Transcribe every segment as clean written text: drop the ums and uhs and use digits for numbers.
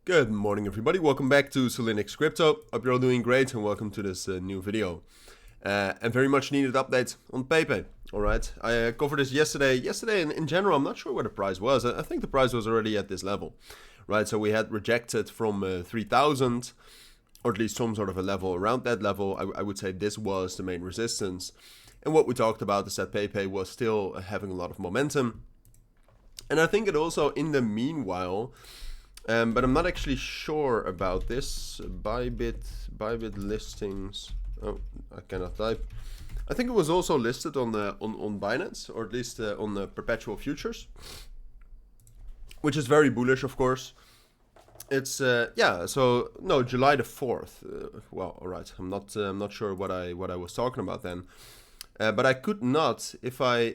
Good morning everybody, welcome back to Cilinix Crypto. Hope you're all doing great and welcome to this new video. And very much needed update on Peipei. Alright, I covered this yesterday. In general, I'm not sure where the price was. I think the price was already at this level. Right, so we had rejected from 3,000, or at least some sort of a level around that level. I would say this was the main resistance. And what we talked about is that Peipei was still having a lot of momentum. And I think it also, in the meanwhile, but I'm not actually sure about this. Bybit listings. Oh, I cannot type. I think it was also listed on Binance, or at least on the perpetual futures, which is very bullish, of course. It's yeah. So no, July the 4th. Well, all right. I'm not sure what I was talking about then. But I could not, if I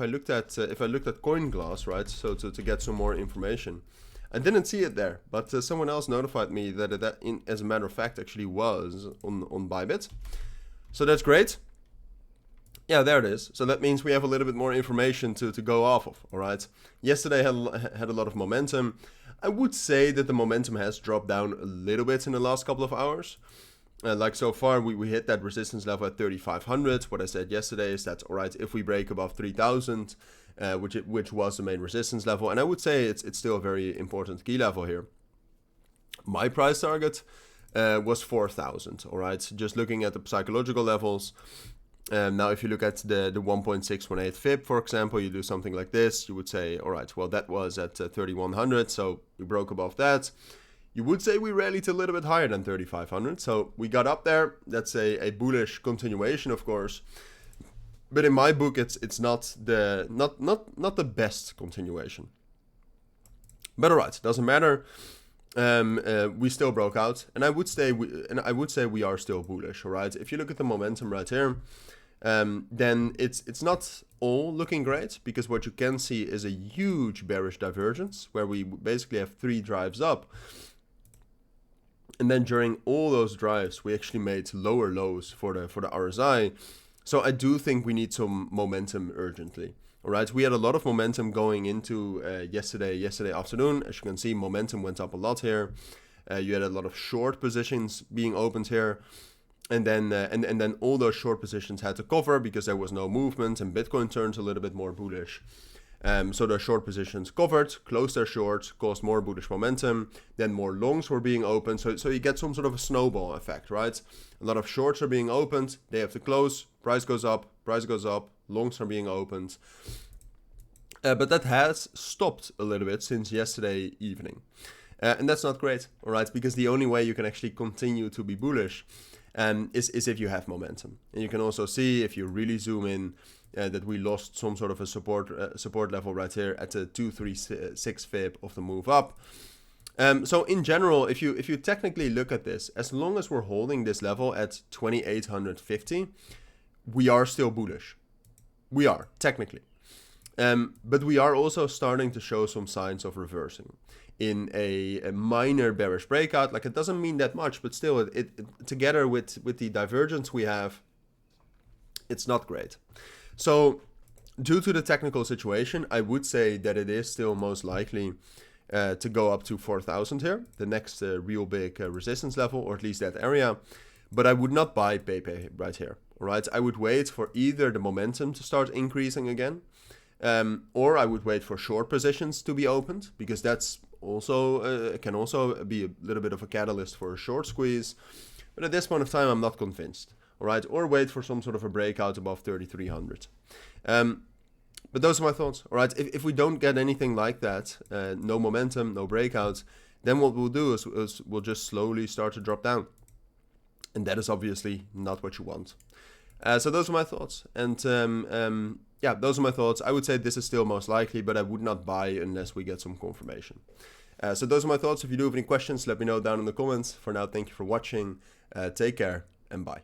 looked at CoinGlass, right? So to get some more information. I didn't see it there, but someone else notified me that as a matter of fact, actually was on Bybit. So that's great. Yeah, there it is. So that means we have a little bit more information to go off of, all right? Yesterday had a lot of momentum. I would say that the momentum has dropped down a little bit in the last couple of hours. Like so far, we hit that resistance level at 3,500. What I said yesterday is that, all right, if we break above 3,000, which was the main resistance level, and I would say it's still a very important key level here. My price target was 4,000. All right, just looking at the psychological levels. Now, if you look at the 1.618 fib, for example, you do something like this. You would say, all right, well, that was at 3,100, so we broke above that. You would say we rallied a little bit higher than 3,500, so we got up there. That's a bullish continuation, of course. But in my book, it's not the best continuation. But alright, doesn't matter. We still broke out, and I would say we are still bullish. Alright, if you look at the momentum right here, then it's not all looking great, because what you can see is a huge bearish divergence where we basically have 3 drives up. And then during all those drives, we actually made lower lows for the RSI. So I do think we need some momentum urgently. All right, we had a lot of momentum going into yesterday afternoon. As you can see, momentum went up a lot here. You had a lot of short positions being opened here, and then all those short positions had to cover because there was no movement, and Bitcoin turns a little bit more bullish. So the short positions covered, closed their shorts, caused more bullish momentum. Then more longs were being opened. So you get some sort of a snowball effect, right? A lot of shorts are being opened. They have to close. Price goes up. Longs are being opened. But that has stopped a little bit since yesterday evening. And that's not great, all right? Because the only way you can actually continue to be bullish is if you have momentum. And you can also see, if you really zoom in, that we lost some sort of a support level right here at the 236 fib of the move up. So in general, if you technically look at this, as long as we're holding this level at 2,850, we are still bullish. We are, technically. But we are also starting to show some signs of reversing in a minor bearish breakout. Like, it doesn't mean that much, but still, it together with the divergence we have, it's not great. So due to the technical situation, I would say that it is still most likely to go up to 4,000 here, the next real big resistance level, or at least that area. But I would not buy Peipei right here. All right, I would wait for either the momentum to start increasing again, or I would wait for short positions to be opened, because that's also can also be a little bit of a catalyst for a short squeeze. But at this point of time, I'm not convinced. All right, or wait for some sort of a breakout above 3,300. But those are my thoughts. All right, if we don't get anything like that, no momentum, no breakouts, then what we'll do is we'll just slowly start to drop down. And that is obviously not what you want. So those are my thoughts. And yeah, those are my thoughts. I would say this is still most likely, but I would not buy unless we get some confirmation. So those are my thoughts. If you do have any questions, let me know down in the comments. For now, thank you for watching. Take care and bye.